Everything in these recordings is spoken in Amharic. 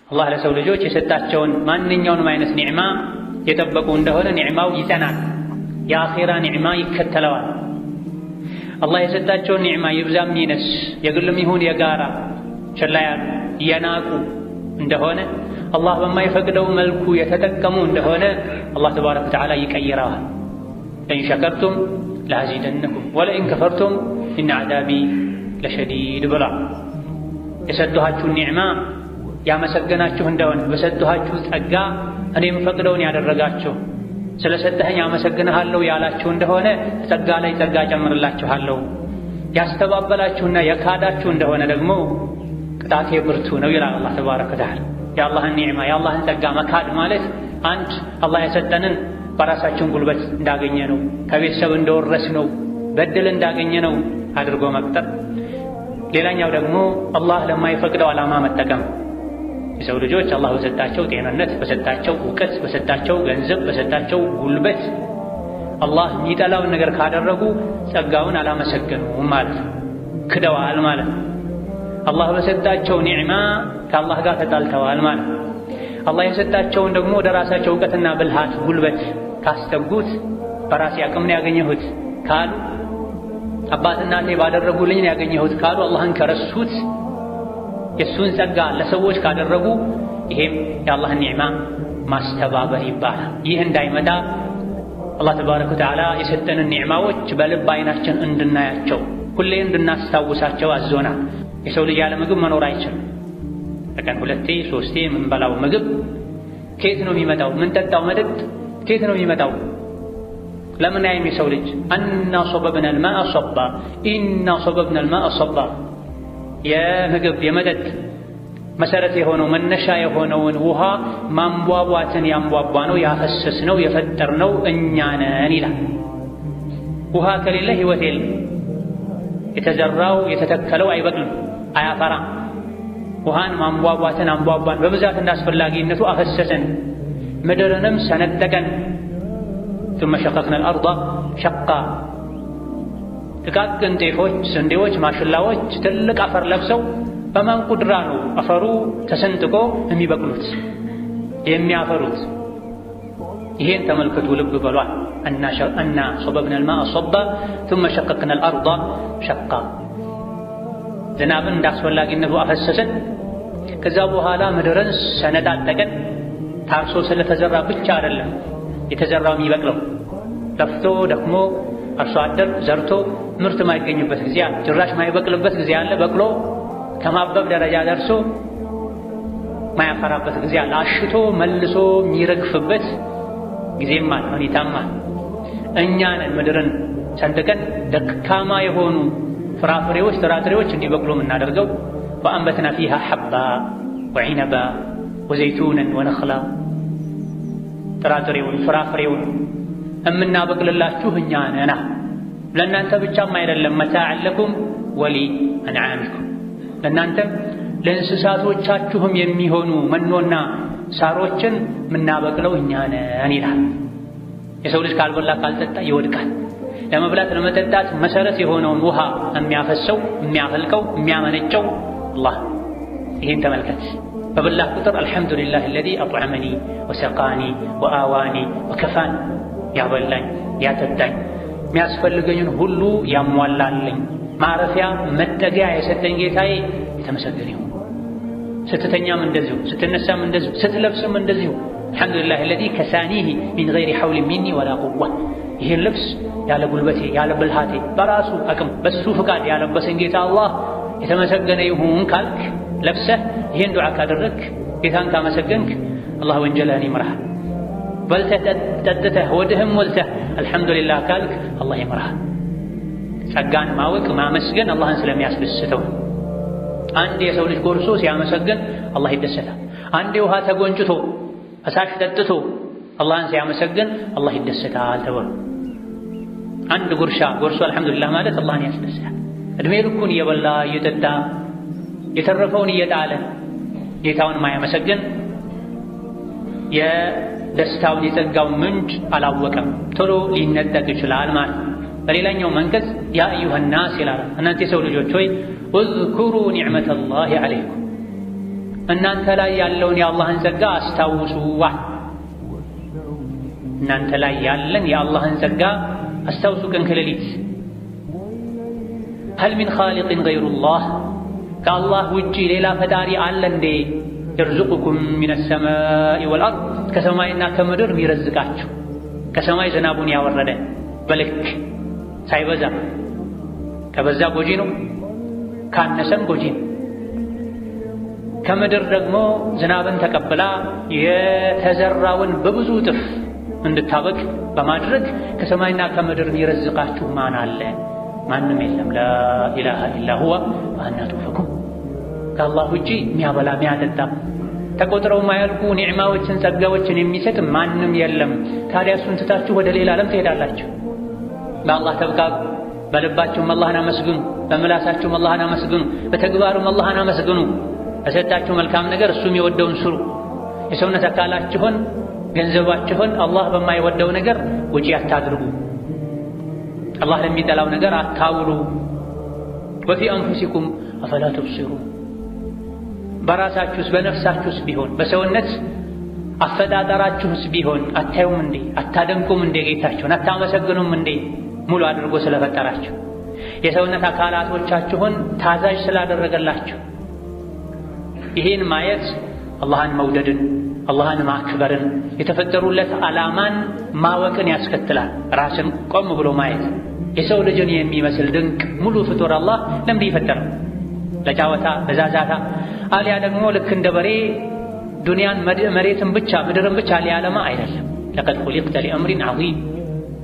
አላህ ለሰው ልጆች የሰጣቸውን ማንኛውንም አይነት ኒዕማ የጠበቁ እንደሆነ ኒዕማው ይጸናል፣ የአኼራ ኒዕማ ይከተለዋል። አላህ የሰጣቸውን ኒዕማ ይብዛም ይነስ የግልም ይሁን የጋራ ችላ ያሉ የናቁ እንደሆነ አላህ በማይፈቅደው መልኩ የተጠቀሙ እንደሆነ አላህ ተባረከ ወተዓላ ይቀይረዋል። ለኢን ሸከርቱም ለአዚደነኩም ወለኢን ከፈርቱም ኢነ ዐዛቢ ለሸዲድ ብሏል። የሰጠኋችሁን ኒዕማ ያመሰገናችሁ እንደሆነ በሰጠኋችሁ ጸጋ እኔ የምፈቅደውን ያደረጋችሁ ስለሰጠኸኝ አመሰግንሃለሁ ያላችሁ እንደሆነ ጸጋ ላይ ጸጋ ጨምርላችኋለሁ። ያስተባበላችሁና የካዳችሁ እንደሆነ ደግሞ ቅጣቴ ብርቱ ነው ይላል አላህ ተባረከ ወተዓላ። የአላህን ኒዕማ የአላህን ጸጋ መካድ ማለት አንድ አላህ የሰጠንን በራሳችን ጉልበት እንዳገኘ ነው፣ ከቤተሰብ እንደወረስ ነው፣ በድል እንዳገኘ ነው አድርጎ መቅጠር። ሌላኛው ደግሞ አላህ ለማይፈቅደው ዓላማ መጠቀም። የሰው ልጆች አላህ በሰጣቸው ጤንነት፣ በሰጣቸው እውቀት፣ በሰጣቸው ገንዘብ፣ በሰጣቸው ጉልበት አላህ የሚጠላውን ነገር ካደረጉ ጸጋውን አላመሰገኑም ማለት ነው፣ ክደዋል ማለት ነው። አላህ በሰጣቸው ኒዕማ ከአላህ ጋር ተጣልተዋል ማለት ነው። አላህ የሰጣቸውን ደግሞ ወደ ራሳቸው እውቀትና ብልሃት ጉልበት ካስጠጉት በራሴ አቅም ነው ያገኘሁት ካሉ፣ አባት እናቴ ባደረጉልኝ ነው ያገኘሁት ካሉ፣ አላህን ከረሱት የእሱን ጸጋ ለሰዎች ካደረጉ ይሄም የአላህን ኒዕማ ማስተባበል ይባላል። ይህ እንዳይመጣ አላህ ተባረከ ወተዓላ የሰጠንን ኒዕማዎች በልብ አይናችን እንድናያቸው ሁሌ እንድናስታውሳቸው አዞናል። የሰው ልጅ ያለ ምግብ መኖር አይችልም። በቀን 2 3 የምንበላው ምግብ ከየት ነው የሚመጣው? የምንጠጣው መጠጥ ከየት ነው የሚመጣው? ለምን አይም የሰው ልጅ አና ሶበብና አልማአ ሶባ ኢና ሶበብና አልማአ ሶባ የምግብ የመጠጥ መሰረት የሆነው መነሻ የሆነውን ውሃ ማንቧቧትን ያንቧቧ ነው ያፈሰስ ነው የፈጠር ነው እኛ ነን ይላል። ውሃ ከሌለ ህይወት የለም። የተዘራው የተተከለው አይበቅልም፣ አያፈራም። ውሃን ማንቧቧትን አንቧቧን በብዛት እንዳስፈላጊነቱ አፈሰሰን፣ ምድርንም ሰነጠቀን። ثم شققنا الأرض شقا ጥቃቅን ጤፎች፣ ስንዴዎች፣ ማሽላዎች ትልቅ አፈር ለብሰው በማን ቁድራ ነው አፈሩ ተሰንጥቆ የሚበቅሉት የሚያፈሩት? ይሄን ተመልከቱ፣ ልብ በሏል። አና ሶበብና الماء صبا ثم شققنا الأرض شقا ዝናብን እንዳስፈላጊነቱ አፈሰሰን። ከዛ በኋላ ምድርን ሰነጣጠቀን። ታርሶ ስለተዘራ ብቻ አይደለም የተዘራው የሚበቅለው፣ ለፍቶ ደክሞ አርሶ አደር ዘርቶ ምርት ማይገኝበት ጊዜ አለ። ጭራሽ ማይበቅልበት ጊዜ አለ። በቅሎ ከማበብ ደረጃ ደርሶ ማያፈራበት ጊዜ አለ። አሽቶ መልሶ የሚረግፍበት ጊዜም አለ፣ ሁኔታም አለ። እኛ ነን ምድርን ሰንጥቀን ደካማ የሆኑ ፍራፍሬዎች፣ ጥራጥሬዎች እንዲበቅሉ የምናደርገው። ወአንበትና ፊሃ ሐባ ወዒነባ ወዘይቱነን ወነኽላ ጥራጥሬውን ፍራፍሬውን እምናበቅልላችሁ እኛ ነና። ለእናንተ ብቻም አይደለም፣ መታዕን ለኩም ወሊ አንዓሚኩም ለእናንተም ለእንስሳቶቻችሁም የሚሆኑ መኖና ሳሮችን የምናበቅለው እኛ ነን ይላል። የሰው ልጅ ካልበላ ካልጠጣ ይወድቃል። ለመብላት ለመጠጣት መሰረት የሆነውን ውሃ የሚያፈሰው የሚያፈልቀው የሚያመነጨው አላህ። ይህን ተመልከት። በበላህ ቁጥር አልሐምዱሊላህ አለዚ አጥዐመኒ ወሰቃኒ ወአዋኒ ወከፋኒ፣ ያበላኝ ያጠጣኝ የሚያስፈልገኝን ሁሉ ያሟላልኝ ማረፊያ መጠጊያ የሰጠኝ ጌታዬ የተመሰገነ ይሁን። ስትተኛም እንደዚሁ፣ ስትነሳም እንደዚሁ፣ ስትለብስም እንደዚሁ አልሐምዱሊላህ አለዚ ከሳኒሂ ሚን ገይሪ ሐውሊ ሚኒ ወላ ቁዋ። ይህን ልብስ ያለ ጉልበቴ ያለ ብልሃቴ በራሱ አቅም በሱ ፍቃድ ያለበሰኝ ጌታ አላህ የተመሰገነ ይሁን ካልክ፣ ለብሰህ ይህን ዱዓ ካደረግክ፣ ጌታን ካመሰገንክ አላህ ወንጀልህን ይምርሃል። በልተህ ጠጥተህ ወድህም ሞልተህ አልሐምዱሊላህ ካልክ አላህ ይምርሃል። ጸጋን ማወቅ ማመስገን አላህን ስለሚያስደስተው። አንድ የሰው ልጅ ጎርሶ ሲያመሰግን አላህ ይደሰታል። አንድ ውሃ ተጎንጭቶ ፈሳሽ ጠጥቶ አላህን ሲያመሰግን አላህ ይደሰታል ተብሎ አንድ ጉርሻ ጎርሶ አልሐምዱሊላህ ማለት አላህን ያስደስታል። እድሜ ልኩን እየበላ እየጠጣ የተረፈውን እየጣለ ጌታውን ማያመሰግን የደስታውን የጸጋውን ምንጭ አላወቀም፣ ቶሎ ሊነጠቅ ይችላል ማለት። በሌላኛው መንቀጽ ያ አዩሃ ናስ ይላል፣ እናንተ የሰው ልጆች ሆይ እዝኩሩ ኒዕመተላሂ ዐለይኩም እናንተ ላይ ያለውን የአላህን ጸጋ አስታውሱ። እናንተ ላይ ያለን የአላህን ጸጋ አስታውሱ ቀን ከሌሊት። ሀል ሚን ኻሊቅን ገይሩላህ ከአላህ ውጪ ሌላ ፈጣሪ አለ እንዴ? የርዙቁኩም ሚነ ሰማኢ ወልአርድ ከሰማይና ከምድር የሚረዝቃችሁ ከሰማይ ዝናቡን ያወረደ በልክ ሳይበዛ፣ ከበዛ ጎጂ ነው፣ ካነሰም ጎጂ ነው። ከምድር ደግሞ ዝናብን ተቀብላ የተዘራውን በብዙ እጥፍ እንድታበቅ በማድረግ ከሰማይና ከምድር የሚረዝቃችሁ ማን አለ? ማንም የለም። ላኢላሃ ኢላ ሁወ ወአና ቱፈኩን ከአላህ ውጪ የሚያበላ የሚያጠጣ ተቆጥረው ማያልቁ ኒዕማዎችን ጸጋዎችን የሚሰጥ ማንም የለም። ታዲያ እሱን ትታችሁ ወደ ሌላ ዓለም ትሄዳላችሁ። በአላህ ተብቃቁ። በልባችሁም አላህን አመስግኑ፣ በምላሳችሁም አላህን አመስግኑ፣ በተግባሩም አላህን አመስግኑ። በሰጣችሁ መልካም ነገር እሱም የወደውን ስሩ። የሰውነት አካላችሁን ገንዘባችሁን አላህ በማይወደው ነገር ወጪ አታድርጉ። አላህ ለሚጠላው ነገር አታውሉ። ወፊ አንፉሲኩም አፈላ ትብሲሩን በራሳችሁስ በነፍሳችሁስ ቢሆን በሰውነት አፈጣጠራችሁስ ቢሆን አታዩም እንዴ? አታደንቁም እንዴ? ጌታችሁን አታመሰግኑም እንዴ? ሙሉ አድርጎ ስለፈጠራችሁ የሰውነት አካላቶቻችሁን ታዛዥ ስላደረገላችሁ ይህን ማየት አላህን መውደድን አላህን ማክበርን የተፈጠሩለት ዓላማን ማወቅን ያስከትላል። ራስን ቆም ብሎ ማየት የሰው ልጅን የሚመስል ድንቅ ሙሉ ፍጡር አላህ ለምን ይፈጠረው? ለጫወታ ለዛዛታ አልያ ደግሞ ልክ እንደ በሬ ዱንያን መሬትን ብቻ ምድርን ብቻ ሊያለማ አይደለም። ለቀድ ኹሊቅተ ሊአምሪን ዐዚም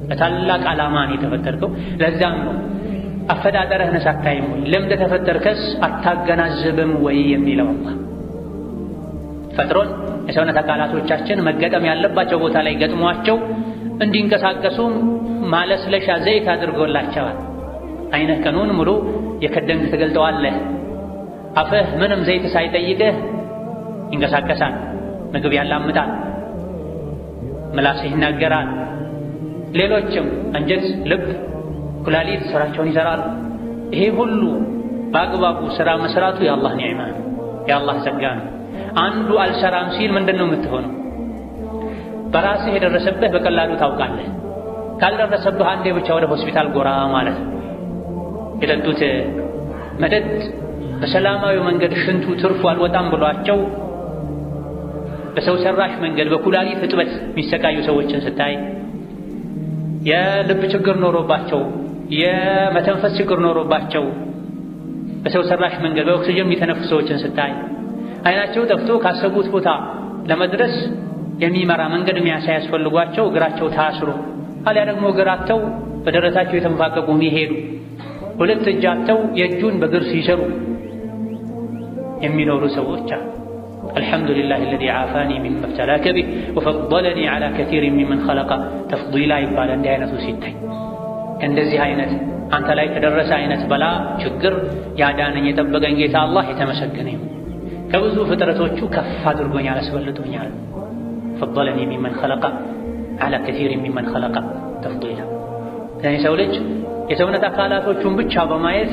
ለታላቅ ዓላማን የተፈጠርከው። ለዛም ነው አፈጣጠርህን ሳታይም ወይ ለምን ተፈጠርከስ አታገናዝብም ወይ የሚለው አላህ ፈጥሮን የሰውነት አካላቶቻችን መገጠም ያለባቸው ቦታ ላይ ገጥሟቸው እንዲንቀሳቀሱም ማለስለሻ ዘይት አድርጎላቸዋል። አይነህ ቀኑን ሙሉ የከደንክ ትገልጠዋለህ። አፍህ ምንም ዘይት ሳይጠይቅህ ይንቀሳቀሳል። ምግብ ያላምጣል፣ ምላስህ ይናገራል። ሌሎችም አንጀት፣ ልብ፣ ኩላሊት ስራቸውን ይሰራሉ። ይሄ ሁሉ በአግባቡ ስራ መስራቱ የአላህ ኒዕማ ነው፣ የአላህ ጸጋ ነው። አንዱ አልሰራም ሲል ምንድን ነው የምትሆነው? በራስህ የደረሰብህ በቀላሉ ታውቃለህ። ካልደረሰብህ አንዴ ብቻ ወደ ሆስፒታል ጎራ ማለት ነው። የጠጡት መጠጥ በሰላማዊ መንገድ ሽንቱ ትርፉ አልወጣም ብሏቸው በሰው ሰራሽ መንገድ በኩላሊት እጥበት የሚሰቃዩ ሰዎችን ስታይ፣ የልብ ችግር ኖሮባቸው የመተንፈስ ችግር ኖሮባቸው በሰው ሰራሽ መንገድ በኦክሲጅን የሚተነፍሱ ሰዎችን ስታይ፣ አይናቸው ጠፍቶ ካሰቡት ቦታ ለመድረስ የሚመራ መንገድ የሚያሳይ ያስፈልጓቸው እግራቸው ታስሮ አልያ ደግሞ እግራቸው በደረታቸው የተንፋቀቁ የሚሄዱ ሁለት እጃቸው የእጁን በእግር ሲሰሩ የሚኖሩ ሰዎች አልሐምዱሊላህ الذي عافاني مما ابتلاك به وفضلني على كثير ممن خلق تفضيلا ይባላል። እንዲህ አይነቱ ሲታይ እንደዚህ አይነት አንተ ላይ ከደረሰ አይነት በላ ችግር ያዳነኝ የጠበቀኝ ጌታ አላህ የተመሰገነ ይሁን። ከብዙ ፍጥረቶቹ ከፍ አድርጎኛል፣ አስበልጦኛል። فضلني ممن خلق على كثير ممن خلق تفضيلا። ሰው ልጅ የሰውነት አካላቶቹን ብቻ በማየት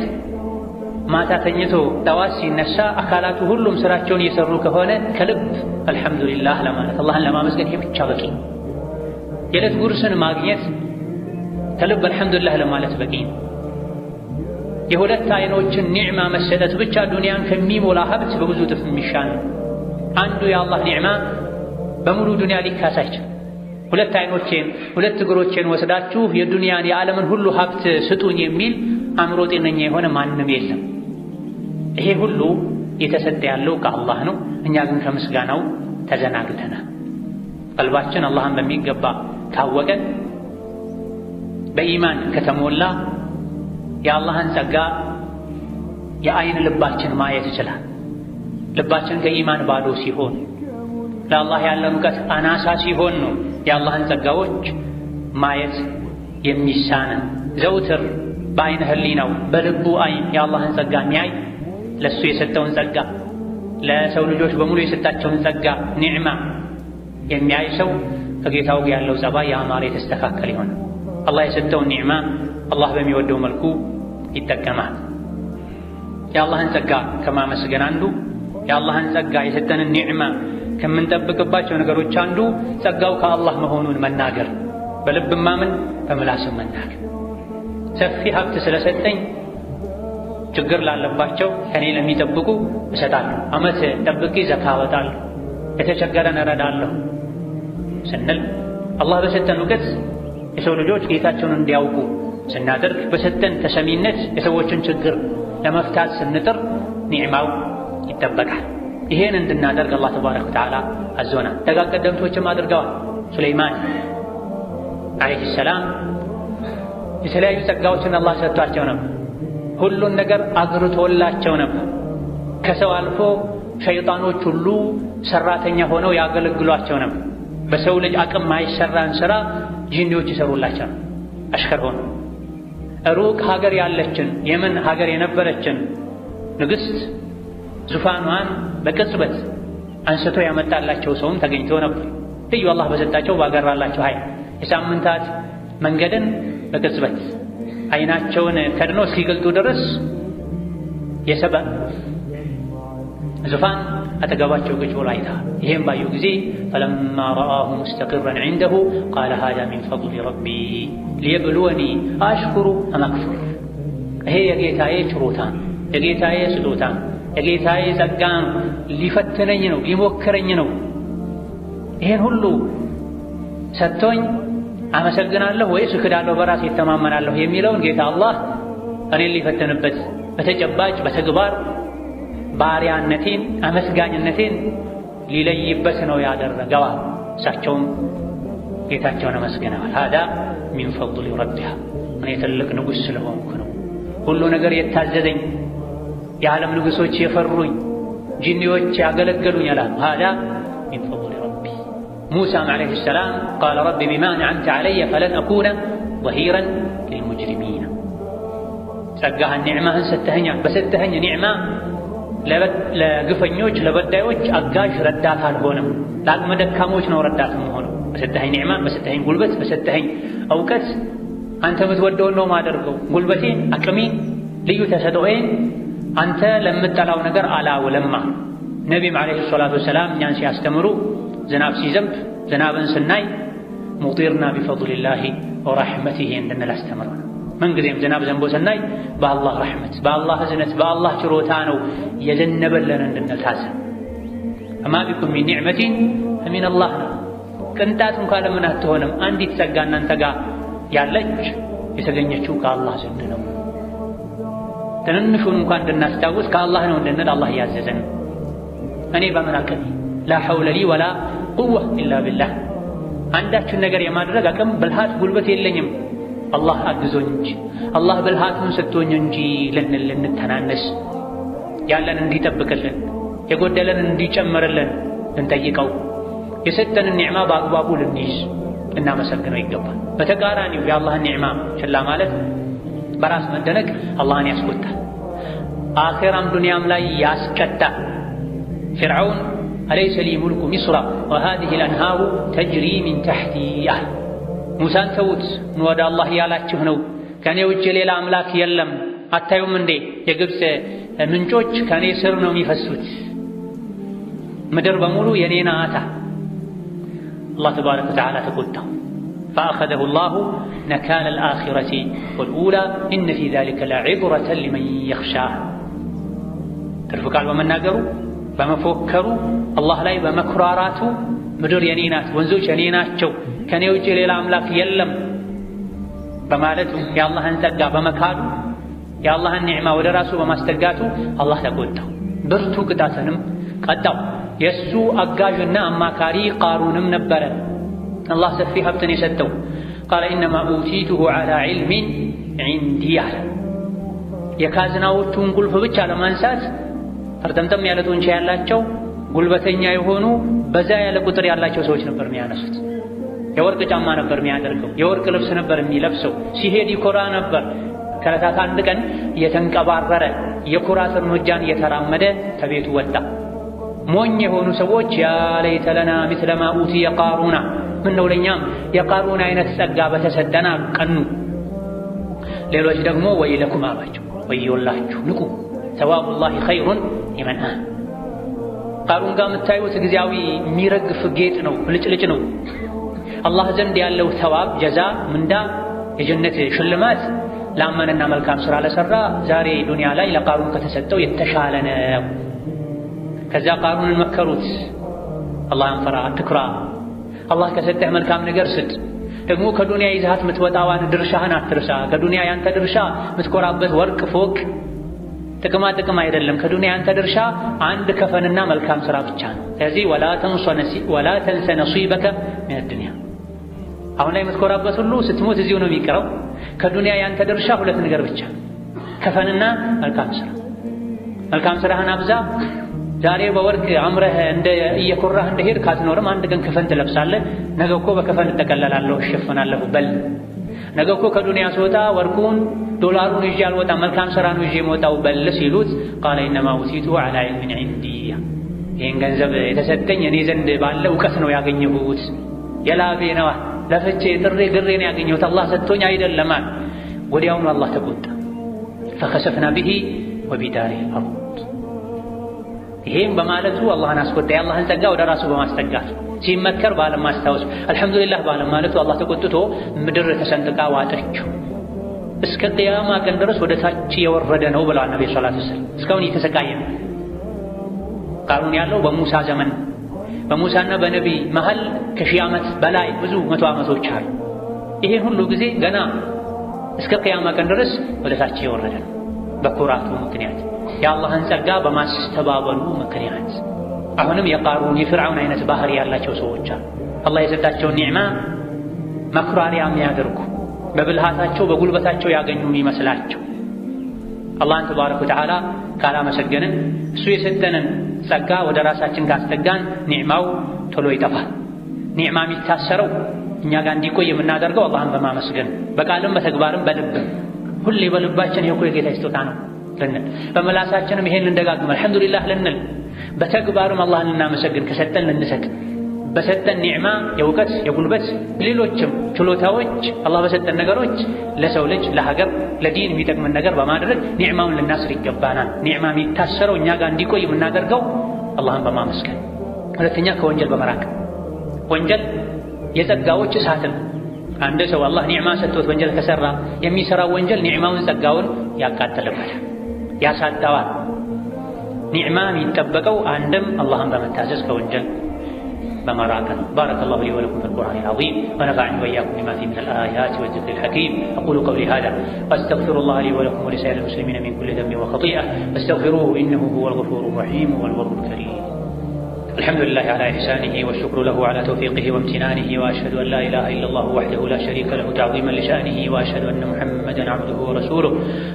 ማታ ተኝቶ ጠዋት ሲነሳ አካላቱ ሁሉም ስራቸውን እየሰሩ ከሆነ ከልብ አልሐምዱሊላህ ለማለት አላህን ለማመስገን ይሄ ብቻ በቂ ነው። የዕለት ጉርስን ማግኘት ከልብ አልሐምዱሊላህ ለማለት በቂ ነው። የሁለት አይኖችን ኒዕማ መሰጠት ብቻ ዱንያን ከሚሞላ ሀብት በብዙ እጥፍ የሚሻል ነው። አንዱ የአላህ ኒዕማ በሙሉ ዱንያ ሊካስ አይችልም። ሁለት አይኖቼን ሁለት እግሮቼን ወስዳችሁ የዱንያን የዓለምን ሁሉ ሀብት ስጡኝ የሚል አእምሮ ጤነኛ የሆነ ማንም የለም። ይሄ ሁሉ የተሰጠ ያለው ከአላህ ነው። እኛ ግን ከምስጋናው ተዘናግተናል። ቀልባችን አላህን በሚገባ ካወቀ በኢማን ከተሞላ የአላህን ጸጋ የአይን ልባችን ማየት ይችላል። ልባችን ከኢማን ባዶ ሲሆን ለአላህ ያለን እውቀት አናሳ ሲሆን ነው የአላህን ጸጋዎች ማየት የሚሳነን። ዘውትር በአይነ ህሊናው በልቡ አይን የአላህን ጸጋ የሚያይ ለሱ የሰጠውን ጸጋ ለሰው ልጆች በሙሉ የሰጣቸውን ጸጋ ኒዕማ የሚያይ ሰው ከጌታው ጋር ያለው ጸባይ ያማረ የተስተካከለ ይሆናል። አላህ የሰጠውን ኒዕማ አላህ በሚወደው መልኩ ይጠቀማል። የአላህን ጸጋ ከማመስገን አንዱ የአላህን ጸጋ የሰጠንን ኒዕማ ከምንጠብቅባቸው ነገሮች አንዱ ጸጋው ከአላህ መሆኑን መናገር፣ በልብ ማመን፣ በምላስም መናገር። ሰፊ ሀብት ስለሰጠኝ ችግር ላለባቸው ከኔ ለሚጠብቁ እሰጣለሁ፣ ዓመት ጠብቄ ዘካ አወጣለሁ፣ የተቸገረን እረዳለሁ ስንል አላህ በሰጠን እውቀት የሰው ልጆች ጌታቸውን እንዲያውቁ ስናደርግ፣ በሰጠን ተሰሚነት የሰዎችን ችግር ለመፍታት ስንጥር ኒዕማው ይጠበቃል። ይሄን እንድናደርግ አላህ ተባረከ ወተዓላ አዞናል። ደጋግ ቀደምቶችም አድርገዋል። ሱለይማን ዓለይሂ ሰላም የተለያዩ ጸጋዎችን አላህ ሰጥቷቸው ነበር። ሁሉን ነገር አግርቶላቸው ነበር። ከሰው አልፎ ሸይጣኖች ሁሉ ሰራተኛ ሆነው ያገለግሏቸው ነበር። በሰው ልጅ አቅም ማይሰራን ስራ ጂኒዎች ይሰሩላቸው ነበር። አሽከር ሆነው ሩቅ ሀገር ያለችን የመን ሀገር የነበረችን ንግሥት ዙፋኗን በቅጽበት አንስቶ ያመጣላቸው ሰውም ተገኝቶ ነበር። ልዩ አላህ በሰጣቸው ባገራላቸው ኃይል የሳምንታት መንገድን በቅጽበት አይናቸውን ከድኖ እስኪገልጡ ድረስ የሰባ ዙፋን አጠገባቸው ቁጭ ብሎ አይተዋል። ይሄን ባዩ ጊዜ ፈለማ ረአሁ ሙስተቅረን ዐንደሁ ቃለ ሃዛ ሚን ፈድሊ ረቢ ሊየብሉወኒ አሽኩሩ አም አክፉር። ይሄ የጌታዬ ችሮታ ነው፣ የጌታዬ ስጦታ ነው፣ የጌታዬ ጸጋ ነው፣ ሊፈትነኝ ነው፣ ሊሞክረኝ ነው። ይሄን ሁሉ ሰጥቶኝ አመሰግናለሁ ወይስ እክዳለሁ፣ በራሴ እተማመናለሁ የሚለውን ጌታ አላህ እኔን ሊፈትንበት በተጨባጭ በተግባር ባሪያነቴን አመስጋኝነቴን ሊለይበት ነው ያደረገው። እሳቸውም ጌታቸውን አመስግነዋል። ሃዳ ሚን ፈድሊ ረቢሃ፣ እኔ ትልቅ ንጉሥ ስለሆንኩ ነው ሁሉ ነገር የታዘዘኝ፣ የዓለም ንጉሶች የፈሩኝ፣ ጂኒዎች ያገለገሉኝ አላሉ። ሃዳ ሚን ፈድሊ ረቢ። ሙሳም ዓለይሂ ሰላም ቃለ ረቢ ቢማ አንዐምተ ዐለየ ፈለን አኩነ ظሂረን ሊልሙጅሪሚን። ጸጋህን ኒዕማህን ሰተኸኛል፣ በሰተኸኝ ኒዕማ ለግፈኞች ለበዳዮች አጋዥ ረዳት አልሆንም፣ ለአቅመ ደካሞች ነው ረዳት የምሆነው። በሰጠኸኝ ኒዕማ፣ በሰጠኸኝ ጉልበት፣ በሰጠኸኝ እውቀት አንተ የምትወደውን ነው ማደርገው። ጉልበቴን፣ አቅሜን፣ ልዩ ተሰጥኦዬን አንተ ለምጠላው ነገር አላውለማ። ነቢም ዓለይሂ ሰላቱ ወሰላም እኛን ሲያስተምሩ ዝናብ ሲዘንብ ዝናብን ስናይ ሙጢርና ቢፈድሊላሂ ወረሕመቲሂ እንድንል አስተምረው። ምንጊዜም ዝናብ ዘንቦ ስናይ በአላህ ረሕመት፣ በአላህ እዝነት፣ በአላህ ችሮታ ነው የዘነበለን እንድንል ታዘን። እማ ቢኩም ሚን ኒዕመቲን ፈሚነላህ ነው። ቅንጣት እንኳን ለምን አትሆንም? አንዲት ጸጋ እናንተ ጋር ያለች የተገኘችው ከአላህ ዘንድ ነው። ትንንሹን እንኳን እንድናስታውስ ከአላህ ነው እንድንል አላህ እያዘዘን። እኔ በምን አቅሜ ላ ሐውለ ሊ ወላ ቁወ ኢላ ቢላህ፣ አንዳችን ነገር የማድረግ አቅም ብልሃት ጉልበት የለኝም አላህ አግዞኝ እንጂ አላህ ብልሃቱን ሰጥቶኝ እንጂ ልንል ልንተናነስ፣ ያለን እንዲጠብቅልን የጎደለን እንዲጨምርልን ልንጠይቀው፣ የሰጠንን ኒዕማ በአግባቡ ልንይዝ ልናመሰግነው ይገባል። በተቃራኒው የአላህን ኒዕማ ችላ ማለት በራስ መደነቅ አላህን ያስቆጣል፣ አኼራም ዱንያም ላይ ያስቀጣል። ፊርዓውን አለይሰ ሊ ሙልኩ ሚስራ ወሃዚሂ ልአንሃሩ ተጅሪ ሚን ተሕቲ አለ። ሙሳን ተዉት፣ ወደ አላህ ያላችሁ ነው፣ ከእኔ ውጭ ሌላ አምላክ የለም። አታዩም እንዴ የግብፅ ምንጮች ከእኔ ስር ነው የሚፈሱት፣ ምድር በሙሉ የኔ ናታ። አላህ ተባረከ ወተዓላ ተቆጣው። ፈአኸዘሁ ላሁ ነካለ ልአኺረቲ ወልኡላ ኢነ ፊ ዛሊከ ለዕብረተን ሊመን የኽሻህ። ትርፍ ቃል በመናገሩ በመፎከሩ አላህ ላይ በመኩራራቱ ምድር የኔ ናት፣ ወንዞች የኔ ናቸው፣ ከኔ ውጭ ሌላ አምላክ የለም በማለቱ የአላህን ጸጋ በመካዱ የአላህን ኒዕማ ወደ ራሱ በማስጠጋቱ አላህ ተቆጣው፣ ብርቱ ቅጣትንም ቀጣው። የእሱ አጋዥና አማካሪ ቃሩንም ነበረ። አላህ ሰፊ ሀብትን የሰጠው ቃለ ኢነማ ኡቲቱሁ ዐላ ዒልሚን ዒንዲ አለ። የካዝናዎቹን ቁልፍ ብቻ ለማንሳት ፈርጠምጠም ያለ ጡንቻ ያላቸው ጉልበተኛ የሆኑ በዛ ያለ ቁጥር ያላቸው ሰዎች ነበር የሚያነሱት። የወርቅ ጫማ ነበር የሚያደርገው፣ የወርቅ ልብስ ነበር የሚለብሰው፣ ሲሄድ ይኮራ ነበር። ከዕለታት አንድ ቀን እየተንቀባረረ የኩራት እርምጃን እየተራመደ ከቤቱ ወጣ። ሞኝ የሆኑ ሰዎች ያ ለይተ ለና ሚስለ ማ ኡቲየ ቃሩና፣ ምነው ለእኛም የቃሩን አይነት ጸጋ በተሰጠና ቀኑ። ሌሎች ደግሞ ወይለኩም አሏቸው፣ ወዮላችሁ ንቁ፣ ሰዋቡላሂ ኸይሩን ሊመን አመነ፣ ቃሩን ጋር የምታዩት ጊዜያዊ የሚረግፍ ጌጥ ነው፣ ልጭልጭ ነው። አላህ ዘንድ ያለው ተዋብ ጀዛ ምንዳ የጀነት ሽልማት ላመነና መልካም ስራ ለሰራ ዛሬ ዱንያ ላይ ለቃሩን ከተሰጠው የተሻለ ነው። ከዛ ቃሩንን መከሩት፣ አላህን ፈራ፣ አትኩራ፣ አላህ ከሰጠህ መልካም ነገር ስጥ። ደግሞ ከዱንያ ይዘሃት የምትወጣዋን ድርሻህን አትርሳ። ከዱንያ ያንተ ድርሻ የምትኮራበት ወርቅ፣ ፎቅ፣ ጥቅማ ጥቅም አይደለም። ከዱንያ ያንተ ድርሻ አንድ ከፈንና መልካም ስራ ብቻ ነው። ስለዚህ ወላ ተንሰ ነሲበከ ሚነ ዱንያ። አሁን ላይ የምትኮራበት ሁሉ ስትሞት እዚሁ ነው የሚቀረው። ከዱንያ ያንተ ድርሻ ሁለት ነገር ብቻ፣ ከፈንና መልካም ስራ። መልካም ስራህን አብዛ። ዛሬ በወርቅ አምረህ እየኮራህ እንደሄድክ አትኖርም። አንድ ቀን ከፈን ትለብሳለህ። ነገ እኮ በከፈን እጠቀለላለሁ እሸፈናለሁ በል። ነገ እኮ ከዱንያ ስወጣ ወርቁን ዶላሩን ይዤ አልወጣም መልካም ስራ ነው ይዤ የምወጣው በል ሲሉት ቃለ ኢነማ ኡቲቱሁ ዐላ ዒልሚን ዒንዲ፣ ይህን ገንዘብ የተሰጠኝ እኔ ዘንድ ባለ እውቀት ነው ያገኘሁት፣ የላቤ ነዋ፣ ለፍቼ ጥሬ ግሬ ነው ያገኘሁት፣ አላህ ሰጥቶኝ አይደለም። ወዲያውኑ አላህ ተቆጣ። ፈኸሰፍና ቢሂ ወቢዳሪሂል አርድ። ይሄም በማለቱ አላህን አስቆጣ። የአላህን ጸጋ ወደ ራሱ በማስጠጋት ሲመከር ባለማስታወስ አልሐምዱሊላህ ባለማለቱ አላህ ተቆጥቶ ምድር ተሰንጥቃ ዋጠችው። እስከ ቂያማ ቀን ድረስ ወደ ታች የወረደ ነው ብለዋል ነብዩ ሰለላሁ ዐለይሂ ወሰለም። እስካሁን እየተሰቃየ ነው። ቃሩን ያለው በሙሳ ዘመን፣ በሙሳና በነቢይ መሃል ከሺህ ዓመት በላይ ብዙ መቶ ዓመቶች አሉ። ይሄን ሁሉ ጊዜ ገና እስከ ቂያማ ቀን ድረስ ወደ ታች የወረደ ነው በኩራቱ ምክንያት፣ የአላህን ጸጋ በማስተባበሉ ምክንያት። አሁንም የቃሩን የፍርዓውን አይነት ባህሪ ያላቸው ሰዎች አሉ። አላህ የሰጣቸውን ኒዕማ መኩራሪያ የሚያደርጉ በብልሃታቸው በጉልበታቸው ያገኙ የሚመስላቸው። አላህን ተባረከ ወተዓላ ካላመሰገንን እሱ የሰጠንን ጸጋ ወደ ራሳችን ካስጠጋን ኒዕማው ቶሎ ይጠፋል። ኒዕማ የሚታሰረው እኛ ጋር እንዲቆይ የምናደርገው አላህን በማመስገን በቃልም በተግባርም በልብም ሁሌ በልባችን ይሄ እኮ የጌታ ስጦታ ነው ልንል፣ በመላሳችንም ይሄን እንደጋግመን አልሐምዱሊላህ ልንል፣ በተግባርም አላህን ልናመሰግን ከሰጠን ልንሰጥ፣ በሰጠን ኒዕማ የእውቀት የጉልበት ሌሎችም ችሎታዎች አላህ በሰጠን ነገሮች ለሰው ልጅ ለሀገር ለዲን የሚጠቅምን ነገር በማድረግ ኒዕማውን ልናስር ይገባናል። ኒዕማ የሚታሰረው እኛ ጋር እንዲቆይ የምናደርገው አላህን በማመስገን። ሁለተኛ ከወንጀል በመራቅ። ወንጀል የጸጋዎች እሳት ነው። አንድ ሰው አላህ ኒዕማ ሰጥቶት ወንጀል ከሰራ የሚሰራው ወንጀል ኒዕማውን ጸጋውን ያቃጥልበታል፣ ያሳጣዋል። ኒዕማ የሚጠበቀው አንድም አላህን በመታዘዝ ከወንጀል بمراك. بارك الله لي ولكم في القرآن العظيم ونفعني وإياكم بما فيه من الآيات والذكر الحكيم. أقول قولي هذا وأستغفر الله لي ولكم ولسائر المسلمين من كل ذنب وخطيئة فاستغفروه إنه هو الغفور الرحيم والبر الكريم. الحمد لله على إحسانه والشكر له على توفيقه وامتنانه وأشهد أن لا إله إلا الله وحده لا شريك له تعظيما لشأنه وأشهد أن محمدا عبده ورسوله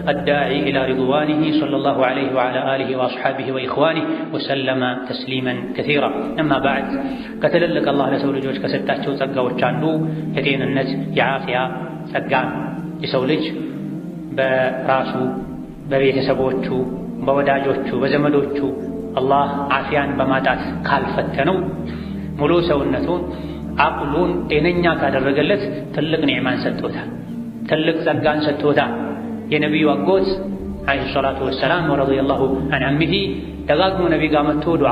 الداعي إلى رضوانه صلى الله عليه وعلى آله وأصحابه وإخوانه وسلم تسليما كثيرا. أما بعد كتللك الله لسول جوج كستاتشو تقى وچاندو يدين النت يعافيا تقى يسولج براسو ببيتسبوچو بوداجوچو بزمدوچو አላህ ዓፊያን በማጣት ካልፈተነው ሙሉ ሰውነቱን አቅሉን ጤነኛ ካደረገለት ትልቅ ኒዕማን ሰጥቶታል፣ ትልቅ ጸጋን ሰጥቶታል። የነቢዩ አጎት ዓለይሂ ሰላቱ ወሰላም ወረዲየላሁ ዐን ዐሚሂ ደጋግሞ ነቢ ጋር መጥቶ ዱዓ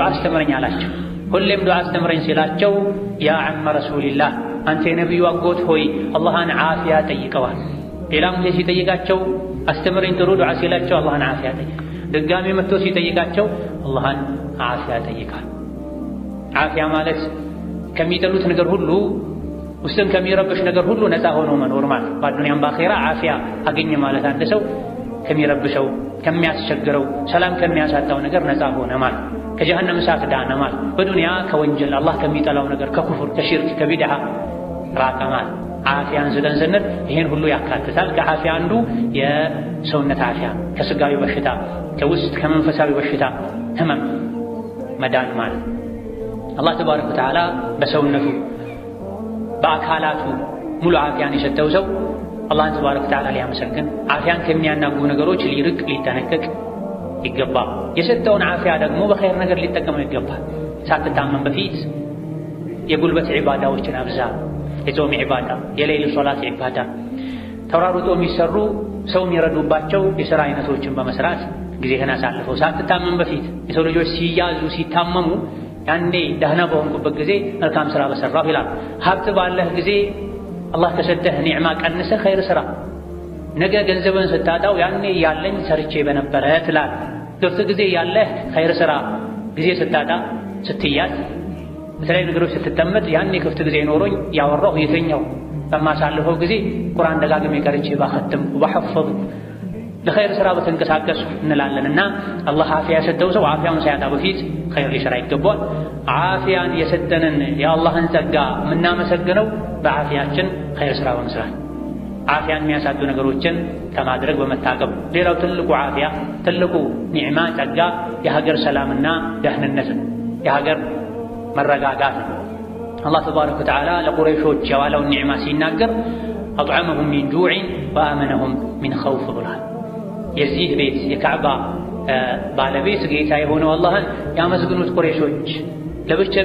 አስተምረኝ አላቸው። ሁሌም ዱዓ አስተምረኝ ሲላቸው ያ ዐመ ረሱሊላህ አንተ የነቢዩ አጎት ሆይ አላህን ዓፊያ ጠይቀዋል። ሌላም ጊዜ ሲጠይቃቸው አስተምረኝ ጥሩ ዱዓ ሲላቸው አላህን ዓፊያ ጠይቀዋል። ድጋሚ መጥቶ ሲጠይቃቸው አላህን ዓፊያ ጠይቃል። ዓፊያ ማለት ከሚጠሉት ነገር ሁሉ ውስጥን ከሚረብሽ ነገር ሁሉ ነፃ ሆኖ መኖር ማለት በአዱንያም በአኼራ ዓፊያ አገኘ ማለት አንድ ሰው ከሚረብሸው ከሚያስቸግረው ሰላም ከሚያሳጣው ነገር ነፃ ሆነ ማለት ከጀሃነም እሳት ዳነ ማለት በዱንያ ከወንጀል አላህ ከሚጠላው ነገር ከኩፍር ከሽርክ ከቢድዓ ራቀ ማለት ዓፊያን ስጠን ስንል ይሄን ሁሉ ያካትታል። ከዓፊያ አንዱ የሰውነት ዓፊያ ከስጋዊ በሽታ ከውስጥ ከመንፈሳዊ በሽታ ህመም መዳን ማለት አላህ ተባረከ ወተዓላ በሰውነቱ በአካላቱ ሙሉ ዓፊያን የሰጠው ሰው አላህን ተባረከ ወተዓላ ሊያመሰግን ዓፊያን ከሚያናጉ ነገሮች ሊርቅ ሊጠነቀቅ ይገባል። የሰጠውን ዓፊያ ደግሞ በኸይር ነገር ሊጠቀመው ይገባል። ሳትታመም በፊት የጉልበት ዒባዳዎችን አብዛ። የጾም ዒባዳ፣ የሌሊት ሶላት ዒባዳ፣ ተራሩጦ የሚሰሩ ሰው የሚረዱባቸው የሥራ አይነቶችን በመስራት ጊዜህን አሳልፈው ሳትታመም በፊት የሰው ልጆች ሲያዙ ሲታመሙ ያኔ ደህና በሆንኩበት ጊዜ መልካም ስራ በሰራሁ ይላል። ሀብት ባለህ ጊዜ አላህ ከሰጠህ ኒዕማ ቀንሰህ ኸይር ስራ። ነገ ገንዘብን ስታጣው ያኔ ያለኝ ሰርቼ በነበረ ትላለህ። ክፍት ጊዜ ያለህ ኸይር ስራ፣ ጊዜ ስታጣ ስትያዝ በተለያዩ ነገሮች ስትጠመድ ያኔ ክፍት ጊዜ ኖሮኝ ያወራሁ የተኛው በማሳልፈው ጊዜ ቁርአን ደጋግሜ ቀርቼ ባኸተምኩ ባሐፈظኩ ለኸይር ስራ በተንቀሳቀሱ እንላለንና አላህ አፊያ የሰጠው ሰው አፊያውን ሳያጣ በፊት ኸይር ሊሰራ ይገባል። አፊያን የሰጠንን የአላህን ጸጋ የምናመሰግነው በአፊያችን ኸይር ስራ በመስራት አፊያን የሚያሳጡ ነገሮችን ከማድረግ በመታቀብ። ሌላው ትልቁ አፊያ ትልቁ ኒዕማ ጸጋ የሀገር ሰላምና ደህንነት የሀገር መረጋጋት ነው። አላህ ተባረከ ወተዓላ ለቁረይሾች የዋለውን ኒዕማ ሲናገር አጥዓመሁም ሚን ጁዕን ወአመነሁም ሚን ኸውፍ ብሏል። የዚህ ቤት የካዕባ ባለቤት ጌታ የሆነው አላህን ያመስግኑት ቁረይሾች፣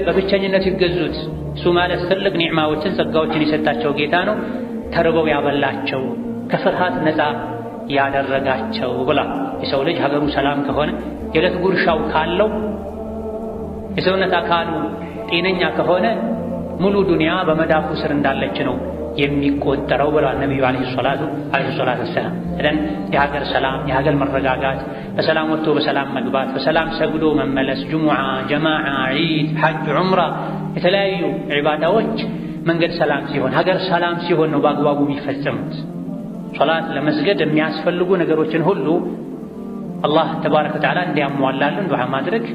በብቸኝነት ይገዙት። እሱ ማለት ትልቅ ኒዕማዎችን ጸጋዎችን የሰጣቸው ጌታ ነው። ተርበው ያበላቸው፣ ከፍርሃት ነፃ ያደረጋቸው ብላ። የሰው ልጅ ሀገሩ ሰላም ከሆነ የዕለት ጉርሻው ካለው የሰውነት አካሉ ጤነኛ ከሆነ ሙሉ ዱንያ በመዳፉ ስር እንዳለች ነው የሚቆጠረው ብለዋል ነቢዩ ዓለይሂ ሰላቱ ወሰላም። የሀገር ሰላም የሀገር መረጋጋት፣ በሰላም ወጥቶ በሰላም መግባት፣ በሰላም ሰግዶ መመለስ፣ ጁሙዓ፣ ጀማዓ፣ ዒድ፣ ሐጅ፣ ዑምራ የተለያዩ ዒባዳዎች መንገድ ሰላም ሲሆን ሀገር ሰላም ሲሆን ነው በአግባቡ የሚፈጸሙት። ሶላት ለመስገድ የሚያስፈልጉ ነገሮችን ሁሉ አላህ ተባረከ ወተዓላ እንዲያሟላልን ዱዓ ማድረግ፣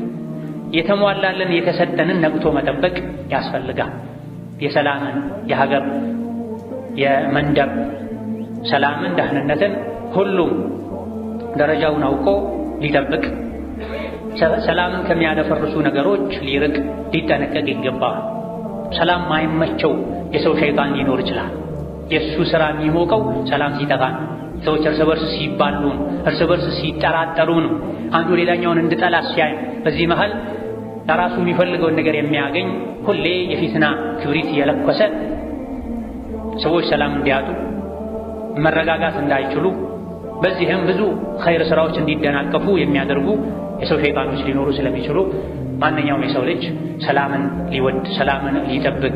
የተሟላልን የተሰጠንን ነቅቶ መጠበቅ ያስፈልጋል። የሰላምን የሀገር የመንደር ሰላምን ደህንነትን ሁሉም ደረጃውን አውቆ ሊጠብቅ፣ ሰላምን ከሚያደፈርሱ ነገሮች ሊርቅ ሊጠነቀቅ ይገባል። ሰላም ማይመቸው የሰው ሸይጣን ሊኖር ይችላል። የእሱ ሥራ የሚሞቀው ሰላም ሲጠፋ፣ ሰዎች እርስ በርስ ሲባሉ፣ እርስ በርስ ሲጠራጠሩ ነው። አንዱ ሌላኛውን እንድጠላ ሲያይ፣ በዚህ መሃል ለራሱ የሚፈልገውን ነገር የሚያገኝ ሁሌ የፊትና ክብሪት እየለኮሰ ሰዎች ሰላም እንዲያጡ መረጋጋት እንዳይችሉ፣ በዚህም ብዙ ኸይር ስራዎች እንዲደናቀፉ የሚያደርጉ የሰው ሸይጣኖች ሊኖሩ ስለሚችሉ ማንኛውም የሰው ልጅ ሰላምን ሊወድ ሰላምን ሊጠብቅ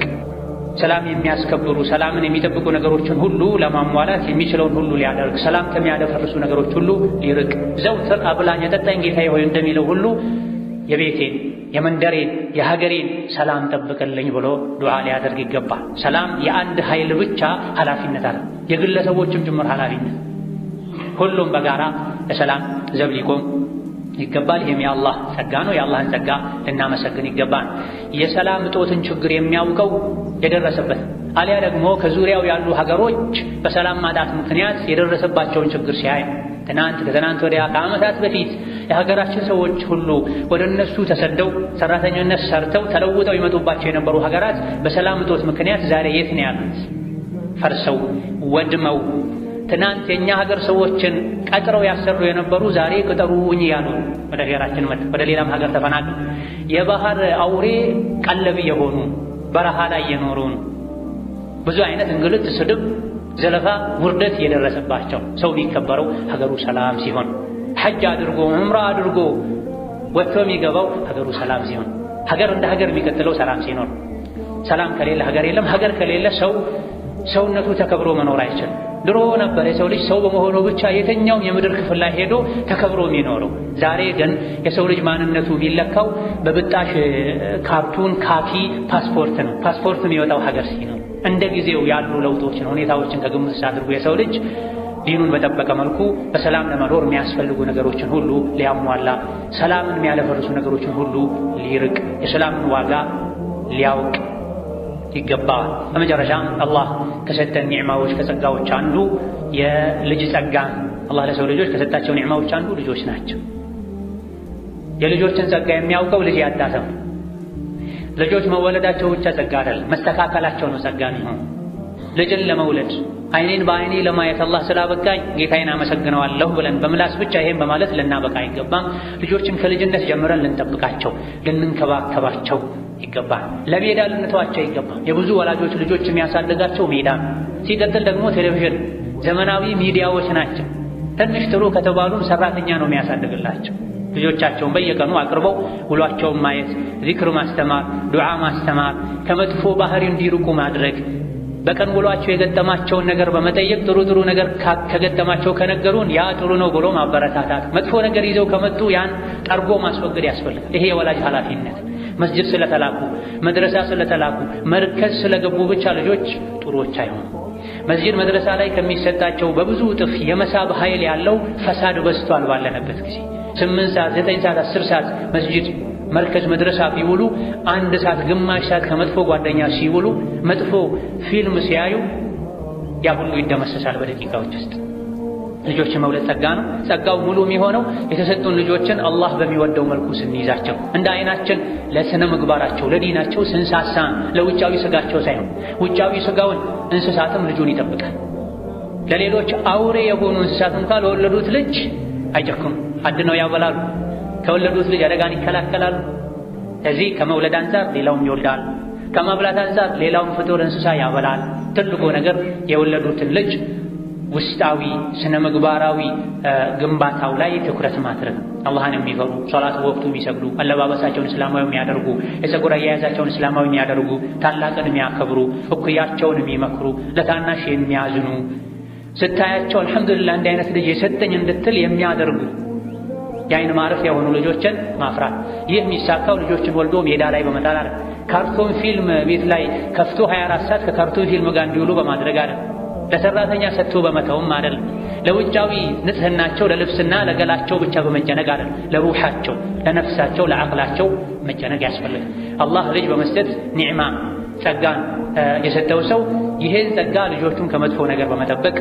ሰላም የሚያስከብሩ ሰላምን የሚጠብቁ ነገሮችን ሁሉ ለማሟላት የሚችለውን ሁሉ ሊያደርግ፣ ሰላም ከሚያደፈርሱ ነገሮች ሁሉ ሊርቅ፣ ዘውትር አብላኝ የጠጣኝ ጌታዬ ሆይ እንደሚለው ሁሉ የቤቴን የመንደሬን የሀገሬን ሰላም ጠብቅልኝ ብሎ ዱዓ ሊያደርግ ይገባል። ሰላም የአንድ ኃይል ብቻ ኃላፊነት አለ፣ የግለሰቦችም ጭምር ኃላፊነት። ሁሉም በጋራ ለሰላም ዘብ ሊቆም ይገባል። ይህም የአላህ ጸጋ ነው። የአላህን ጸጋ ልናመሰግን ይገባል። የሰላም እጦትን ችግር የሚያውቀው የደረሰበት አሊያ ደግሞ ከዙሪያው ያሉ ሀገሮች በሰላም ማጣት ምክንያት የደረሰባቸውን ችግር ሲያይ ከትናንት ወዲያ ከዓመታት በፊት የሀገራችን ሰዎች ሁሉ ወደ እነሱ ተሰደው ሰራተኝነት ሰርተው ተለውጠው ይመጡባቸው የነበሩ ሀገራት በሰላም እጦት ምክንያት ዛሬ የት ነው ያሉት? ፈርሰው ወድመው። ትናንት የኛ ሀገር ሰዎችን ቀጥረው ያሰሩ የነበሩ ዛሬ ቅጠሩኝ ያሉ ወደ ሀገራችን ወደ ሌላም ሀገር ተፈናቅለው የባህር አውሬ ቀለብ የሆኑ በረሃ ላይ የኖሩ ብዙ አይነት እንግልት፣ ስድብ፣ ዘለፋ፣ ውርደት የደረሰባቸው ሰው የሚከበረው ሀገሩ ሰላም ሲሆን፣ ሐጅ አድርጎ ዑምራ አድርጎ ወጥቶ የሚገባው ሀገሩ ሰላም ሲሆን፣ ሀገር እንደ ሀገር የሚቀጥለው ሰላም ሲኖር። ሰላም ከሌለ ሀገር የለም። ሀገር ከሌለ ሰውነቱ ተከብሮ መኖር አይችልም። ድሮ ነበር የሰው ልጅ ሰው በመሆኑ ብቻ የትኛውም የምድር ክፍል ላይ ሄዶ ተከብሮ የሚኖረው። ዛሬ ግን የሰው ልጅ ማንነቱ የሚለካው በብጣሽ ካርቱን ካኪ ፓስፖርት ነው። ፓስፖርት የሚወጣው ሀገር ሲኖር እንደ ጊዜው ያሉ ለውጦችን ሁኔታዎችን ከግምት አድርጎ የሰው ልጅ ዲኑን በጠበቀ መልኩ በሰላም ለመኖር የሚያስፈልጉ ነገሮችን ሁሉ ሊያሟላ፣ ሰላምን የሚያደፈርሱ ነገሮችን ሁሉ ሊርቅ፣ የሰላምን ዋጋ ሊያውቅ ይገባል። በመጨረሻም አላህ ከሰጠን ኒዕማዎች ከጸጋዎች አንዱ የልጅ ጸጋ። አላህ ለሰው ልጆች ከሰጣቸው ኒዕማዎች አንዱ ልጆች ናቸው። የልጆችን ጸጋ የሚያውቀው ልጅ ያጣ ሰው። ልጆች መወለዳቸው ብቻ ጸጋ አይደለም፣ መስተካከላቸው ነው ጸጋ ነው። ልጅን ለመውለድ አይኔን በአይኔ ለማየት አላህ ስላበቃኝ ጌታዬን አመሰግነዋለሁ ብለን በምላስ ብቻ ይሄን በማለት ልናበቃ አይገባም። ልጆችን ከልጅነት ጀምረን ልንጠብቃቸው ልንንከባከባቸው ይገባል። ለሜዳ ልንተዋቸው ይገባል። የብዙ ወላጆች ልጆች የሚያሳድጋቸው ሜዳ። ሲቀጥል ደግሞ ቴሌቪዥን፣ ዘመናዊ ሚዲያዎች ናቸው። ትንሽ ጥሩ ከተባሉም ሰራተኛ ነው የሚያሳድግላቸው። ልጆቻቸውን በየቀኑ አቅርበው ውሏቸውን ማየት፣ ዚክር ማስተማር፣ ዱዓ ማስተማር፣ ከመጥፎ ባህሪ እንዲርቁ ማድረግ፣ በቀን ውሏቸው የገጠማቸውን ነገር በመጠየቅ ጥሩ ነገር ከገጠማቸው ከነገሩን ያ ጥሩ ነው ብሎ ማበረታታት፣ መጥፎ ነገር ይዘው ከመጡ ያን ጠርጎ ማስወገድ ያስፈልጋል። ይሄ የወላጅ ኃላፊነት። መስጂድ ስለተላኩ መድረሳ ስለተላኩ መርከዝ ስለገቡ ብቻ ልጆች ጥሩዎች አይሆኑም። መስጂድ መድረሳ ላይ ከሚሰጣቸው በብዙ እጥፍ የመሳብ ኃይል ያለው ፈሳድ በዝቷል ባለንበት ጊዜ 8 ሰዓት 9 ሰዓት 10 ሰዓት መስጂድ መርከዝ መድረሳ ቢውሉ 1 ሰዓት ግማሽ ሰዓት ከመጥፎ ጓደኛ ሲውሉ መጥፎ ፊልም ሲያዩ ያ ሁሉ ይደመሰሳል በደቂቃዎች ውስጥ። ልጆችን መውለድ ጸጋ ነው። ጸጋው ሙሉ የሚሆነው የተሰጡን ልጆችን አላህ በሚወደው መልኩ ስንይዛቸው፣ እንደ አይናችን ለስነ ምግባራቸው ለዲናቸው ስንሳሳ፣ ለውጫዊ ስጋቸው ሳይሆን። ውጫዊ ስጋውን እንስሳትም ልጁን ይጠብቃል። ለሌሎች አውሬ የሆኑ እንስሳት እንኳን ለወለዱት ልጅ አይጨክም፣ አድነው ያበላሉ። ከወለዱት ልጅ አደጋን ይከላከላሉ። ስለዚህ ከመውለድ አንፃር ሌላውም ይወልዳል፣ ከማብላት አንፃር ሌላውም ፍጡር እንስሳ ያበላል። ትልቁ ነገር የወለዱትን ልጅ ውስጣዊ ስነ ምግባራዊ ግንባታው ላይ ትኩረት ማድረግ። አላህን የሚፈሩ ሶላት በወቅቱ የሚሰግዱ፣ አለባበሳቸውን እስላማዊ የሚያደርጉ፣ የፀጉር አያያዛቸውን እስላማዊ የሚያደርጉ፣ ታላቅን የሚያከብሩ፣ እኩያቸውን የሚመክሩ፣ ለታናሽ የሚያዝኑ፣ ስታያቸው አልሐምዱሊላህ እንዲህ አይነት ልጅ የሰጠኝ እንድትል የሚያደርጉ የአይን ማረፊያ የሆኑ ልጆችን ማፍራት። ይህ የሚሳካው ልጆችን ወልዶ ሜዳ ላይ በመጣል አይደል፣ ካርቶን ፊልም ቤት ላይ ከፍቶ 24 ሰዓት ከካርቶን ፊልም ጋር እንዲውሉ በማድረግ አይደል፣ ለሰራተኛ ሰጥቶ በመተውም አይደል፣ ለውጫዊ ንጽህናቸው ለልብስና ለገላቸው ብቻ በመጨነቅ አይደል፣ ለሩሃቸው ለነፍሳቸው ለአቅላቸው መጨነቅ ያስፈልጋል። አላህ ልጅ በመስጠት ኒዕማ ጸጋን የሰጠው ሰው ይህን ጸጋ ልጆቹን ከመጥፎ ነገር በመጠበቅ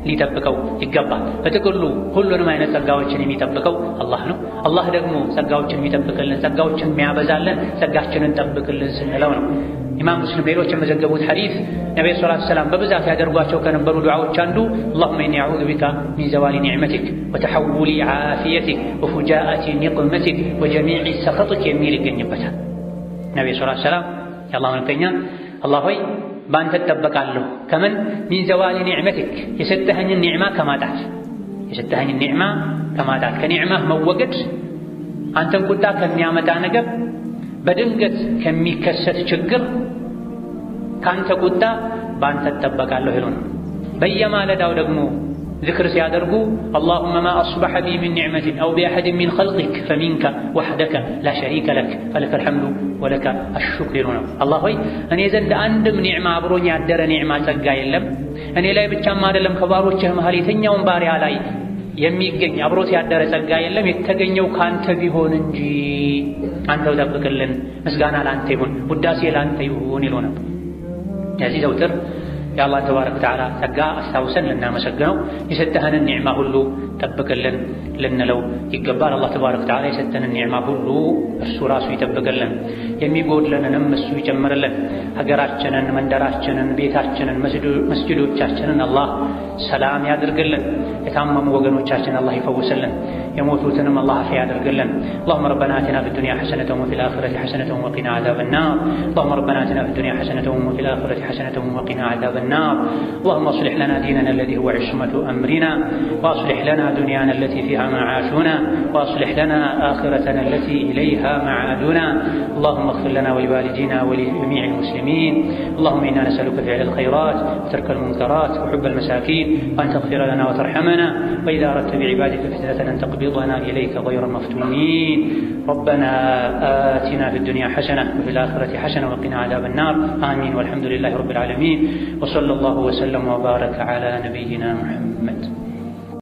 ሊጠብቀው ይገባል። በጥቅሉ ሁሉንም አይነት ጸጋዎችን የሚጠብቀው አላህ ነው። አላህ ደግሞ ጸጋዎችን የሚጠብቅልን ጸጋዎችን የሚያበዛልን ጸጋችንን ጠብቅልን ስንለው ነው። ኢማም ሙስሊም ሌሎች የመዘገቡት ሐዲስ ነብዩ ሰለላሁ ዐለይሂ ወሰለም በብዛት ያደርጓቸው ከነበሩ ዱዓዎች አንዱ اللهم إني أعوذ بك من زوال نعمتك وتحول عافيتك وفجاءة نقمتك وجميع سخطك የሚል ይገኝበታል። ነብዩ ሰለላሁ ዐለይሂ ወሰለም የአላህ መልእክተኛ አላህ ሆይ በአንተ እጠበቃለሁ ከምን ሚን ዘዋሊ ኒዕመቲክ የሰጠኸኝን ኒዕማ ከማጣት ከኒዕማህ መወገድ፣ አንተን ቁጣ ከሚያመጣ ነገር፣ በድንገት ከሚከሰት ችግር፣ ካንተ ቁጣ በአንተ እጠበቃለሁ ይሉን። በየማለዳው ደግሞ ذكر ሲያደርጉ اللهم ما أصبح بي من نعمة أو بأحد من خلقك فمنك وحدك لا شريك لك فلك الحمد ولك الشكر ይሉን። አላህ ሆይ እኔ ዘንድ አንድም ኒዕማ አብሮኝ ያደረ ኒዕማ ጸጋ የለም፣ እኔ ላይ ብቻም አይደለም ከባሮችህ መሃል የትኛውም ባሪያ ላይ የሚገኝ አብሮት ያደረ ጸጋ የለም፣ የተገኘው ካንተ ቢሆን እንጂ አንተው ጠብቅልን፣ ምስጋና ላንተ ይሁን፣ ውዳሴ ላንተ ይሁን ይሉ ነበር። የዚህ ዘውትር የአላህ ተባረከ ወተዓላ ጸጋ አስታውሰን ልናመሰግነው፣ የሰጠህንን ኒዕማ ሁሉ ጠብቅልን ልንለው ይገባል። አላህ ተባረከ ወተዓላ የሰጠንን ኒዕማ ሁሉ እርሱ ራሱ ይጠብቅልን፣ የሚጎድለንንም እሱ ይጨምርልን። ሀገራችንን፣ መንደራችንን፣ ቤታችንን፣ መስጂዶቻችንን አላህ ሰላም ያድርግልን። የታመሙ ወገኖቻችን አላህ ይፈውስልን፣ የሞቱትንም አላህ አፊያ ያድርግልን። اللهم ربنا آتنا في الدنيا حسنة وفي الآخرة حسنة وقنا عذاب النار. اللهم ربنا آتنا في الدنيا حسنة وفي الآخرة حسنة وقنا عذاب النار. اللهم اصلح لنا ديننا الذي هو عصمة أمرنا، واصلح لنا دنيانا التي فيها معاشنا، واصلح لنا آخرتنا التي إليها معادنا. اللهم اغفر لنا ولوالدينا ولجميع المسلمين. اللهم إنا نسألك فعل الخيرات وترك المنكرات وحب المساكين، وأن تغفر لنا وترحمنا، وإذا أردت بعبادك فتنة أن تقبضنا إليك غير مفتونين. ربنا آتنا في الدنيا حسنة وفي الآخرة حسنة وقنا عذاب النار. آمين والحمد لله رب العالمين، وصلى الله وسلم وبارك على نبينا محمد.